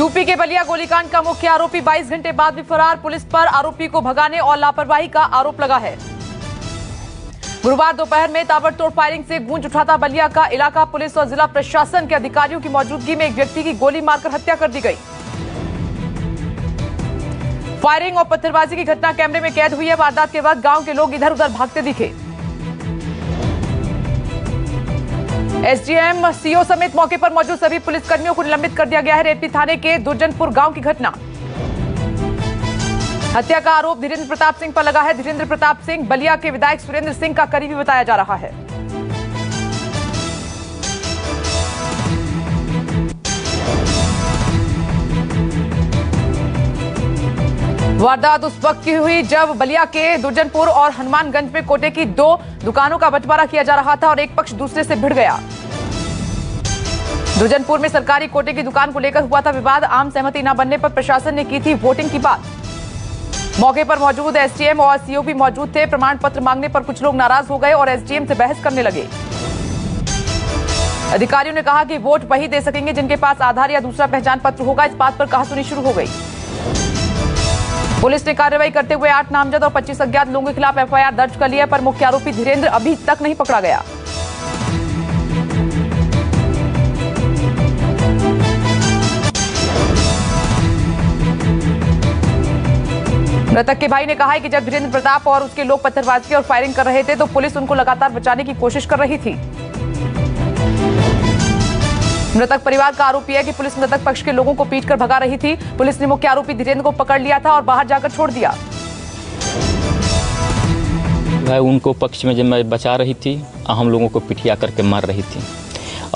UP के बलिया गोलीकांड का मुख्य आरोपी 22 घंटे बाद भी फरार। पुलिस पर आरोपी को भगाने और लापरवाही का आरोप लगा है। गुरुवार दोपहर में ताबड़तोड़ फायरिंग से गूंज उठा था बलिया का इलाका। पुलिस और जिला प्रशासन के अधिकारियों की मौजूदगी में एक व्यक्ति की गोली मारकर हत्या कर दी गई। फायरिंग और पत्थरबाजी की घटना कैमरे में कैद हुई है। वारदात के बाद गांव के लोग इधर उधर भागते दिखे। एसडीएम, सीओ समेत मौके पर मौजूद सभी पुलिसकर्मियों को निलंबित कर दिया गया है। रेपी थाने के दुर्जनपुर गांव की घटना। हत्या का आरोप धीरेन्द्र प्रताप सिंह पर लगा है। धीरेन्द्र प्रताप सिंह बलिया के विधायक सुरेंद्र सिंह का करीबी बताया जा रहा है। वारदात उस वक्त की हुई जब बलिया के दुर्जनपुर और हनुमानगंज में कोटे की दो दुकानों का बंटवारा किया जा रहा था और एक पक्ष दूसरे से भिड़ गया। दुर्जनपुर में सरकारी कोटे की दुकान को लेकर हुआ था विवाद। आम सहमति न बनने पर प्रशासन ने की थी वोटिंग की बात। मौके पर मौजूद एसडीएम और सीओ भी मौजूद थे। प्रमाण पत्र मांगने पर कुछ लोग नाराज हो गए और एसडीएम से बहस करने लगे। अधिकारियों ने कहा कि वोट वही दे सकेंगे जिनके पास आधार या दूसरा पहचान पत्र होगा। इस बात पर कहासुनी शुरू हो गई। पुलिस ने कार्रवाई करते हुए 8 नामजद और 25 अज्ञात लोगों के खिलाफ एफआईआर दर्ज कर लिया, पर मुख्य आरोपी धीरेन्द्र अभी तक नहीं पकड़ा गया। मृतक के भाई ने कहा है कि जब धीरेन्द्र प्रताप और उसके लोग पत्थरबाजी और फायरिंग कर रहे थे तो पुलिस उनको लगातार बचाने की कोशिश कर रही थी। मृतक परिवार का आरोप यह है कि पुलिस मृतक पक्ष के लोगों को पीटकर भगा रही थी। पुलिस ने मुख्य आरोपी धीरेन्द्र को पकड़ लिया था और बाहर जाकर छोड़ दिया। वह उनको पक्ष में जब मैं बचा रही थी, हम लोगों को पिटिया करके मार रही थी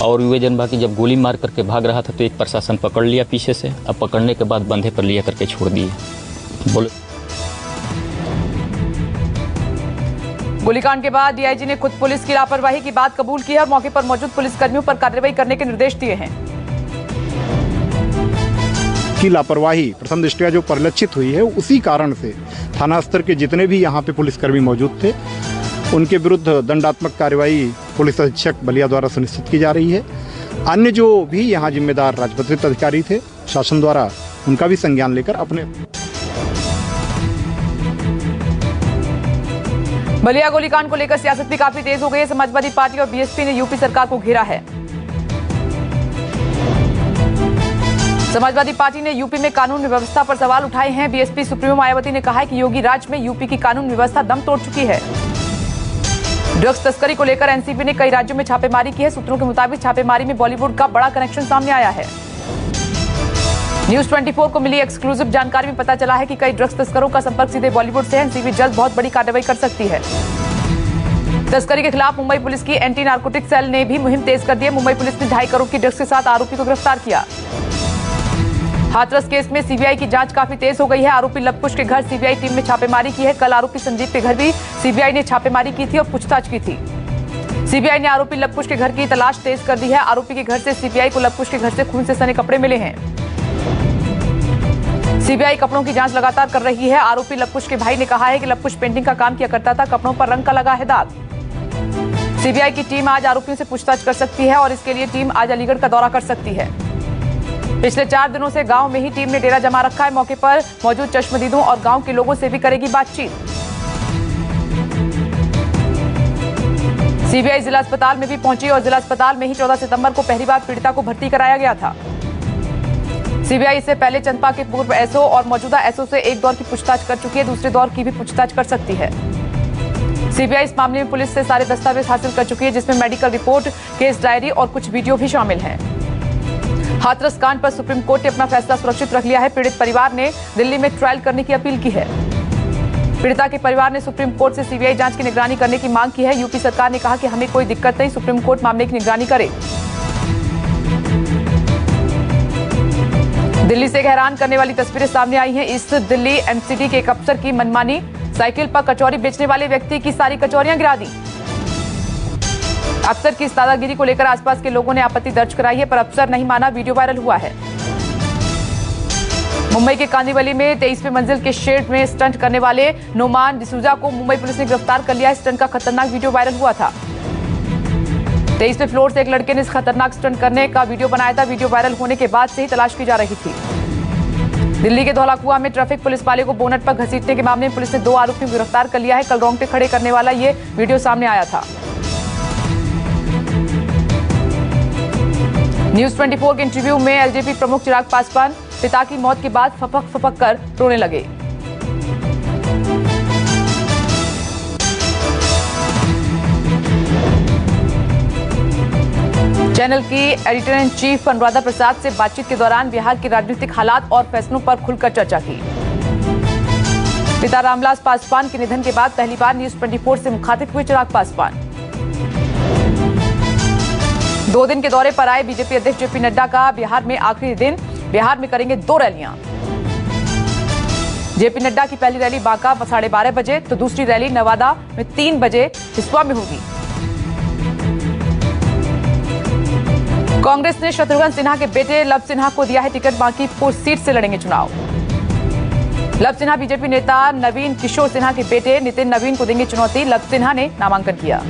और वे जनभा की जब गोली मार करके भाग रहा था तो एक प्रशासन पकड़ लिया पीछे से। अब पकड़ने के बाद बंधे पर लिया करके छोड़ दिए। बोले गोलीकांड के बाद डीआईजी ने खुद पुलिस की लापरवाही की बात कबूल की है और मौके पर मौजूद पुलिसकर्मियों पर कार्रवाई करने के निर्देश दिए हैं। की लापरवाही प्रथम दृष्टया जो परिलक्षित हुई है, उसी कारण से थाना स्तर के जितने भी यहाँ पे पुलिसकर्मी मौजूद थे उनके विरुद्ध दंडात्मक कार्रवाई पुलिस अधीक्षक बलिया द्वारा सुनिश्चित की जा रही है। अन्य जो भी यहाँ जिम्मेदार राजपत्रित अधिकारी थे शासन द्वारा, उनका भी संज्ञान लेकर अपने बलिया गोलीकांड को लेकर सियासत भी काफी तेज हो गई है। समाजवादी पार्टी और बीएसपी ने यूपी सरकार को घेरा है। समाजवादी पार्टी ने यूपी में कानून व्यवस्था पर सवाल उठाए हैं। बीएसपी सुप्रीमो मायावती ने कहा है कि योगी राज में यूपी की कानून व्यवस्था दम तोड़ चुकी है। ड्रग्स तस्करी को लेकर एनसीबी ने कई राज्यों में छापेमारी की है। सूत्रों के मुताबिक छापेमारी में बॉलीवुड का बड़ा कनेक्शन सामने आया है। न्यूज 24 को मिली एक्सक्लूसिव जानकारी में पता चला है कि कई ड्रग्स तस्करों का संपर्क सीधे बॉलीवुड से है। एनसीबी जल्द बहुत बड़ी कार्रवाई कर सकती है। तस्करी के खिलाफ मुंबई पुलिस की एंटी नार्कोटिक सेल ने भी मुहिम तेज कर दी है। मुंबई पुलिस ने 2.5 करोड़ की ड्रग्स के साथ आरोपी को गिरफ्तार किया। हाथरस केस में सीबीआई की जांच काफी तेज हो गई है। आरोपी लवकुश के घर सीबीआई टीम ने छापेमारी की है। कल आरोपी संदीप के घर भी सीबीआई ने छापेमारी की थी और पूछताछ की थी। सीबीआई ने आरोपी लवकुश के घर की तलाश तेज कर दी है। आरोपी के घर से सीबीआई को लवकुश के घर से खून से सने कपड़े मिले हैं। सीबीआई कपड़ों की जांच लगातार कर रही है। आरोपी लवकुश के भाई ने कहा है कि लवकुश पेंटिंग का काम किया करता था, कपड़ों पर रंग का लगा है दाग। सीबीआई की टीम आज आरोपियों से पूछताछ कर सकती है और इसके लिए टीम आज अलीगढ़ का दौरा कर सकती है। पिछले 4 दिनों से गांव में ही टीम ने डेरा जमा रखा है। मौके पर मौजूद चश्मदीदों और गांव के लोगों से भी करेगी बातचीत। सीबीआई जिला अस्पताल में भी पहुंची और जिला अस्पताल में ही 14 सितंबर को पहली बार पीड़िता को भर्ती कराया गया था। सीबीआई इससे पहले चंदपा के पूर्व एसओ और मौजूदा एसओ से एक दौर की पूछताछ कर चुकी है। दूसरे दौर की भी पूछताछ कर सकती है। सीबीआई इस मामले में पुलिस से सारे दस्तावेज हासिल कर चुकी है, जिसमें मेडिकल रिपोर्ट, केस डायरी और कुछ वीडियो भी शामिल हैं। हाथरस कांड पर सुप्रीम कोर्ट ने अपना फैसला सुरक्षित रख लिया है। पीड़ित परिवार ने दिल्ली में ट्रायल करने की अपील की है। पीड़िता के परिवार ने सुप्रीम कोर्ट से सीबीआई जांच की निगरानी करने की मांग की है। यूपी सरकार ने कहा कि हमें कोई दिक्कत नहीं, सुप्रीम कोर्ट मामले की निगरानी करे। दिल्ली से हैरान करने वाली तस्वीरें सामने आई हैं। इस दिल्ली एमसीडी के एक अफसर की मनमानी, साइकिल पर कचौरी बेचने वाले व्यक्ति की सारी कचौरियां गिरा दी। अफसर की इस दादागिरी को लेकर आसपास के लोगों ने आपत्ति दर्ज कराई है, पर अफसर नहीं माना। वीडियो वायरल हुआ है। मुंबई के कांदिवली में 23वीं मंजिल के शेड में स्टंट करने वाले नोमान डिसूजा को मुंबई पुलिस ने गिरफ्तार कर लिया। स्टंट का खतरनाक वीडियो वायरल हुआ था। 23वें फ्लोर से एक लड़के ने इस खतरनाक स्टंट करने का वीडियो बनाया था। वीडियो वायरल होने के बाद से ही तलाश की जा रही थी। दिल्ली के धौलाकुआं में ट्रैफिक पुलिस वाले को बोनट पर घसीटने के मामले में पुलिस ने 2 आरोपियों को गिरफ्तार कर लिया है। कल रोंगटे खड़े करने वाला ये वीडियो सामने आया था। न्यूज 24 के इंटरव्यू में एलजेपी प्रमुख चिराग पासवान पिता की मौत के बाद फपक कर रोने लगे। चैनल की editor in chief Anuradha Prasad से बातचीत के दौरान बिहार के राजनीतिक हालात और फैसलों पर खुलकर चर्चा की। पिता रामविलास पासवान के निधन के बाद पहली बार न्यूज 24 से मुखातिब हुए चिराग पासवान। 2 दिन के दौरे पर आए बीजेपी अध्यक्ष जेपी नड्डा का बिहार में आखिरी दिन। बिहार में करेंगे 2 रैलियां। जेपी नड्डा की पहली रैली बांका 12:30 बजे तो दूसरी रैली नवादा में 3 बजे हिसुआ में होगी। कांग्रेस ने शत्रुघ्न सिन्हा के बेटे लव सिन्हा को दिया है टिकट। बांकीपुर सीट से लड़ेंगे चुनाव। लव सिन्हा बीजेपी नेता नवीन किशोर सिन्हा के बेटे नितिन नवीन को देंगे चुनौती। लव सिन्हा ने नामांकन किया।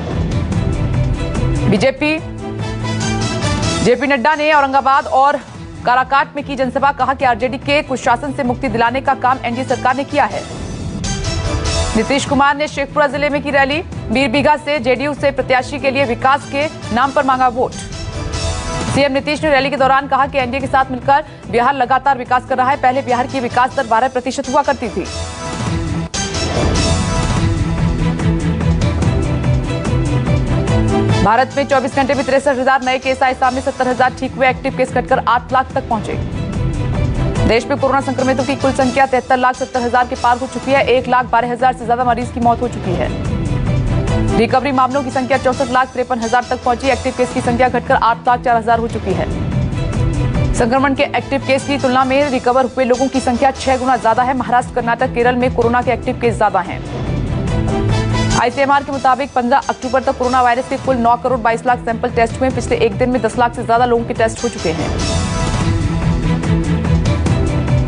जेपी नड्डा ने औरंगाबाद और काराकाट में की जनसभा। कहा कि आरजेडी के कुशासन से मुक्ति दिलाने का काम एनडीए सरकार ने किया है। नीतीश कुमार ने शेखपुरा जिले में की रैली। बीरबीघा से जेडीयू से प्रत्याशी के लिए विकास के नाम पर मांगा वोट। सीएम नीतीश ने रैली के दौरान कहा कि एनडीए के साथ मिलकर बिहार लगातार विकास कर रहा है। पहले बिहार की विकास दर 12% हुआ करती थी। भारत में 24 घंटे में 63,000 नए केस आए सामने। 70,000 ठीक हुए। एक्टिव केस घटकर 8 लाख तक पहुंचे। देश में कोरोना संक्रमितों की कुल संख्या 73,70,000 के पार हो चुकी है। 1,12,000 से ज्यादा मरीज की मौत हो चुकी है। रिकवरी मामलों की संख्या 64,53,000 तक पहुंची। एक्टिव केस की संख्या घटकर 8,04,000 हो चुकी है। संक्रमण के एक्टिव केस की तुलना में रिकवर हुए लोगों की संख्या 6 गुना ज्यादा है। महाराष्ट्र, कर्नाटक, केरल में कोरोना के एक्टिव केस ज्यादा हैं। आईसीएमआर के मुताबिक 15 अक्टूबर तक कोरोना वायरस के कुल 9 करोड़ 22 लाख सैंपल टेस्ट हुए। पिछले एक दिन में 10 लाख से ज्यादा लोगों के टेस्ट हो चुके हैं।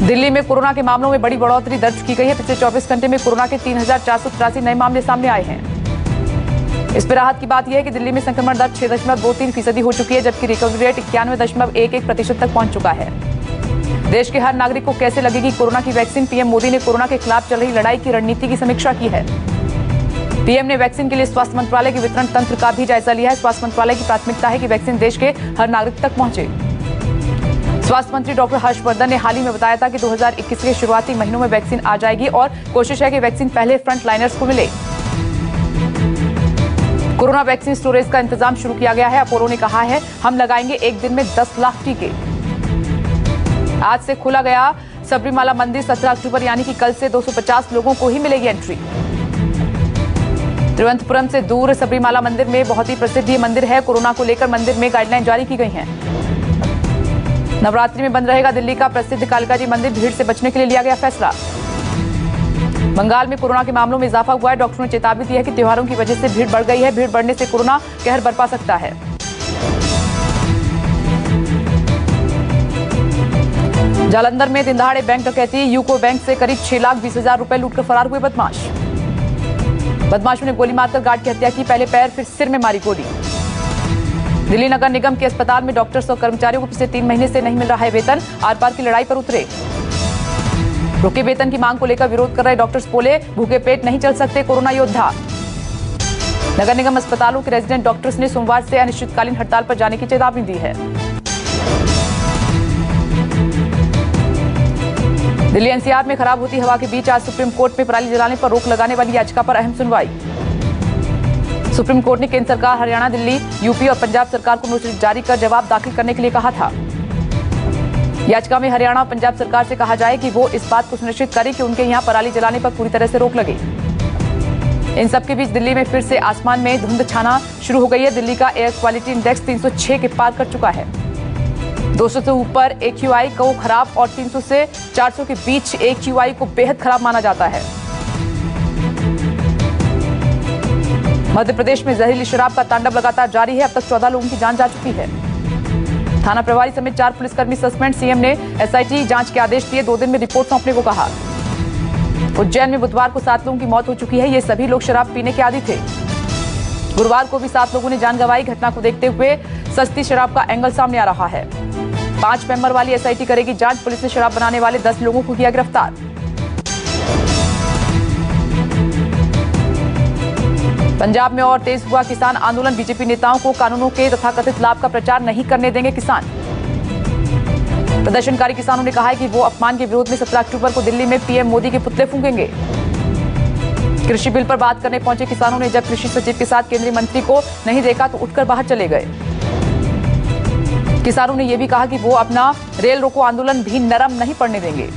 दिल्ली में कोरोना के मामलों में बड़ी बढ़ोतरी दर्ज की गई है। पिछले 24 घंटे में कोरोना के 3,483 नए मामले सामने आए हैं। इस पर राहत की बात यह है कि दिल्ली में संक्रमण दर 6.23% हो चुकी है, जबकि रिकवरी रेट 91.11% तक पहुंच चुका है। देश के हर नागरिक को कैसे लगेगी कोरोना की वैक्सीन। पीएम मोदी ने कोरोना के खिलाफ चल रही लड़ाई की रणनीति की समीक्षा की है। पीएम ने वैक्सीन के लिए स्वास्थ्य मंत्रालय के वितरण तंत्र का भी जायजा लिया है। स्वास्थ्य मंत्रालय की प्राथमिकता है कि वैक्सीन देश के हर नागरिक तक पहुंचे। स्वास्थ्य मंत्री डॉक्टर हर्षवर्धन ने हाल ही में बताया था कि 2021 के शुरुआती महीनों में वैक्सीन आ जाएगी और कोशिश है कि वैक्सीन पहले फ्रंट लाइनर्स को मिले। कोरोना वैक्सीन स्टोरेज का इंतजाम शुरू किया गया है। अपोलो ने कहा है, हम लगाएंगे एक दिन में 10 लाख टीके। आज से खुला गया सबरीमाला मंदिर। 17 अक्टूबर यानी कि कल से 250 लोगों को ही मिलेगी एंट्री। तिरुवनंतपुरम से दूर सबरीमाला मंदिर में बहुत ही प्रसिद्ध ये मंदिर है। कोरोना को लेकर मंदिर में गाइडलाइन जारी की गई हैं। नवरात्रि में बंद रहेगा दिल्ली का प्रसिद्ध कालिका जी मंदिर। भीड़ से बचने के लिए लिया गया फैसला। बंगाल में कोरोना के मामलों में इजाफा हुआ है। डॉक्टरों ने चेतावनी दी है कि त्योहारों की वजह से भीड़ बढ़ गई है। भीड़ बढ़ने से कोरोना कहर बरपा सकता है। जालंधर में दिनदहाड़े बैंक डकैती। यूको बैंक से करीब 6,20,000 रुपए लूटकर फरार हुए बदमाश। बदमाशों ने गोली मारकर गार्ड की हत्या की। पहले पैर फिर सिर में मारी गोली। दिल्ली नगर निगम के अस्पताल में डॉक्टर्स और कर्मचारियों को पिछले 3 महीने से नहीं मिल रहा है वेतन। आर पार की लड़ाई पर उतरे। रुके वेतन की मांग को लेकर विरोध कर रहे डॉक्टर्स बोले, भूखे पेट नहीं चल सकते कोरोना योद्धा। नगर निगम अस्पतालों के रेजिडेंट डॉक्टर्स ने सोमवार से अनिश्चितकालीन हड़ताल पर जाने की चेतावनी दी है। दिल्ली एनसीआर में खराब होती हवा के बीच आज सुप्रीम कोर्ट में पराली जलाने पर रोक लगाने वाली याचिका पर अहम सुनवाई। सुप्रीम कोर्ट ने केंद्र सरकार, हरियाणा, दिल्ली, यूपी और पंजाब सरकार को नोटिस जारी कर जवाब दाखिल करने के लिए कहा था। याचिका में हरियाणा और पंजाब सरकार से कहा जाए कि वो इस बात को सुनिश्चित करे कि उनके यहां पराली जलाने पर पूरी तरह से रोक लगे। इन सबके बीच दिल्ली में फिर से आसमान में धुंध छाना शुरू हो गई है। दिल्ली का एयर क्वालिटी इंडेक्स 306 के पार कर चुका है। 200 से ऊपर AQI को खराब और 300 से 400 के बीच AQI को बेहद खराब माना जाता है। मध्य प्रदेश में जहरीली शराब का तांडव लगातार जारी है। अब तक 14 लोगों की जान जा चुकी है। थाना प्रभारी समेत 4 पुलिसकर्मी सस्पेंड। सीएम ने SIT जांच के आदेश दिए। 2 दिन में रिपोर्ट सौंपने को कहा। उज्जैन में बुधवार को 7 लोगों की मौत हो चुकी है। ये सभी लोग शराब पीने के आदी थे। गुरुवार को भी 7 लोगों ने जान गंवाई। घटना को देखते हुए सस्ती शराब का एंगल सामने आ रहा है। 5 मेंबर वाली एसआईटी करेगी जांच। पुलिस ने शराब बनाने वाले 10 लोगों को किया गिरफ्तार। पंजाब में और तेज हुआ किसान आंदोलन। बीजेपी नेताओं को कानूनों के तथाकथित लाभ का प्रचार नहीं करने देंगे किसान। प्रदर्शनकारी किसानों ने कहा है कि वो अपमान के विरोध में 17 अक्टूबर को दिल्ली में पीएम मोदी के पुतले फूंकेंगे। कृषि बिल पर बात करने पहुंचे किसानों ने जब कृषि सचिव के साथ केंद्रीय मंत्री को नहीं देखा तो उठकर बाहर चले गए। किसानों ने यह भी कहा कि वो अपना रेल रोको आंदोलन भी नरम नहीं पड़ने देंगे।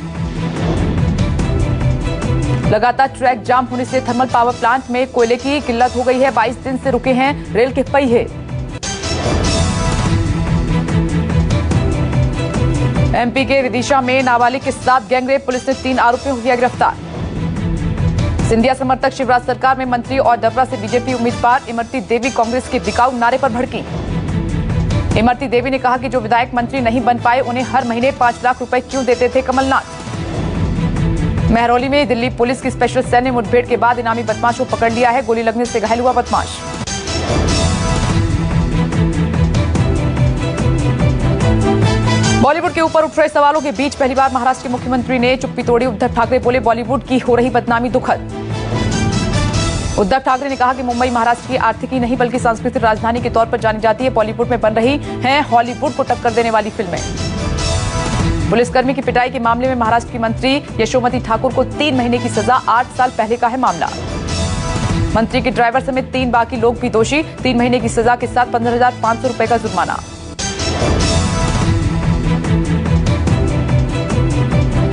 लगातार ट्रैक जाम होने से थर्मल पावर प्लांट में कोयले की किल्लत हो गई है। 22 दिन से रुके हैं रेल के पहिए। एमपी के विदिशा में नाबालिग के साथ गैंगरेप। पुलिस ने 3 आरोपियों को किया गिरफ्तार। सिंधिया समर्थक शिवराज सरकार में मंत्री और डबरा से बीजेपी उम्मीदवार इमरती देवी कांग्रेस के बिकाऊ नारे पर भड़की। इमरती देवी ने कहा कि जो विधायक मंत्री नहीं बन पाए उन्हें हर महीने 5 लाख रुपए क्यों देते थे कमलनाथ। महरौली में दिल्ली पुलिस की स्पेशल सेल ने मुठभेड़ के बाद इनामी बदमाश को पकड़ लिया है। गोली लगने से घायल हुआ बदमाश। बॉलीवुड के ऊपर उठ रहे सवालों के बीच पहली बार महाराष्ट्र के मुख्यमंत्री ने चुप्पी तोड़ी। उद्धव ठाकरे बोले बॉलीवुड की हो रही बदनामी दुखद। उद्धव ठाकरे ने कहा कि मुंबई महाराष्ट्र की आर्थिक ही नहीं बल्कि सांस्कृतिक राजधानी के तौर पर जानी जाती है। बॉलीवुड में बन रही हैं हॉलीवुड को टक्कर देने वाली फिल्में। पुलिसकर्मी की पिटाई के मामले में महाराष्ट्र की मंत्री यशोमती ठाकुर को 3 महीने की सजा। 8 साल पहले का है मामला। मंत्री के ड्राइवर समेत 3 बाकी लोग भी दोषी। 3 महीने की सजा के साथ 15,500 रुपए का जुर्माना।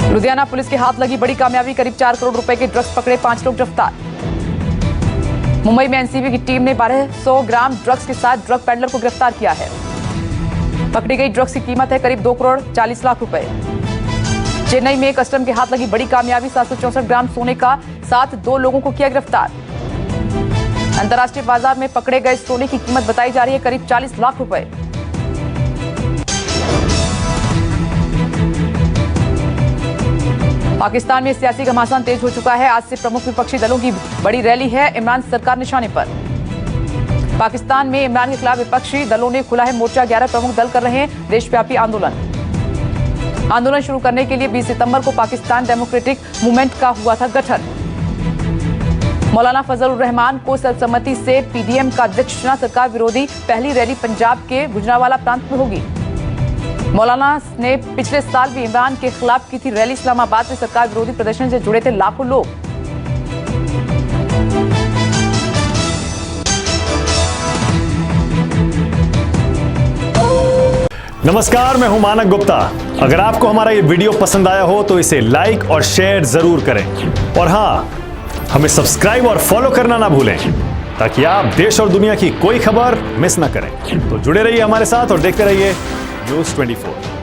लुधियाना पुलिस के हाथ लगी बड़ी कामयाबी। करीब 4 करोड़ रुपए के ड्रग्स पकड़े। 5 लोग गिरफ्तार। मुंबई में एनसीबी की टीम ने 1200 ग्राम ड्रग्स के साथ ड्रग पेडलर को गिरफ्तार किया है। पकड़ी गई ड्रग्स की कीमत है करीब 2 करोड़ 40 लाख रुपए। चेन्नई में कस्टम के हाथ लगी बड़ी कामयाबी। 764 ग्राम सोने का साथ 2 लोगों को किया गिरफ्तार। अंतर्राष्ट्रीय बाजार में पकड़े गए सोने की कीमत बताई जा रही है करीब 40 लाख रुपए। पाकिस्तान में सियासी घमासान तेज हो चुका है। आज से प्रमुख विपक्षी दलों की बड़ी रैली है। इमरान सरकार निशाने पर। पाकिस्तान में इमरान के खिलाफ विपक्षी दलों ने खुला है मोर्चा। 11 प्रमुख दल कर रहे हैं देशव्यापी आंदोलन। आंदोलन शुरू करने के लिए 20 सितंबर को पाकिस्तान डेमोक्रेटिक मूवमेंट का हुआ था गठन। मौलाना फजलुर रहमान को सर्वसम्मति से पीडीएम का अध्यक्ष चुना। सरकार विरोधी पहली रैली पंजाब के गुजरांवाला प्रांत में होगी। मौलाना ने पिछले साल भी इमरान के खिलाफ की थी रैली। इस्लामाबाद में सरकार विरोधी प्रदर्शन से जुड़े थे लाखों लोग। नमस्कार, मैं हूं मानक गुप्ता। अगर आपको हमारा ये वीडियो पसंद आया हो तो इसे लाइक और शेयर जरूर करें। और हां, हमें सब्सक्राइब और फॉलो करना ना भूलें ताकि आप देश और दुनिया की कोई खबर मिस ना करें। तो जुड़े रहिए हमारे साथ और देखते रहिए न्यूज़ 24।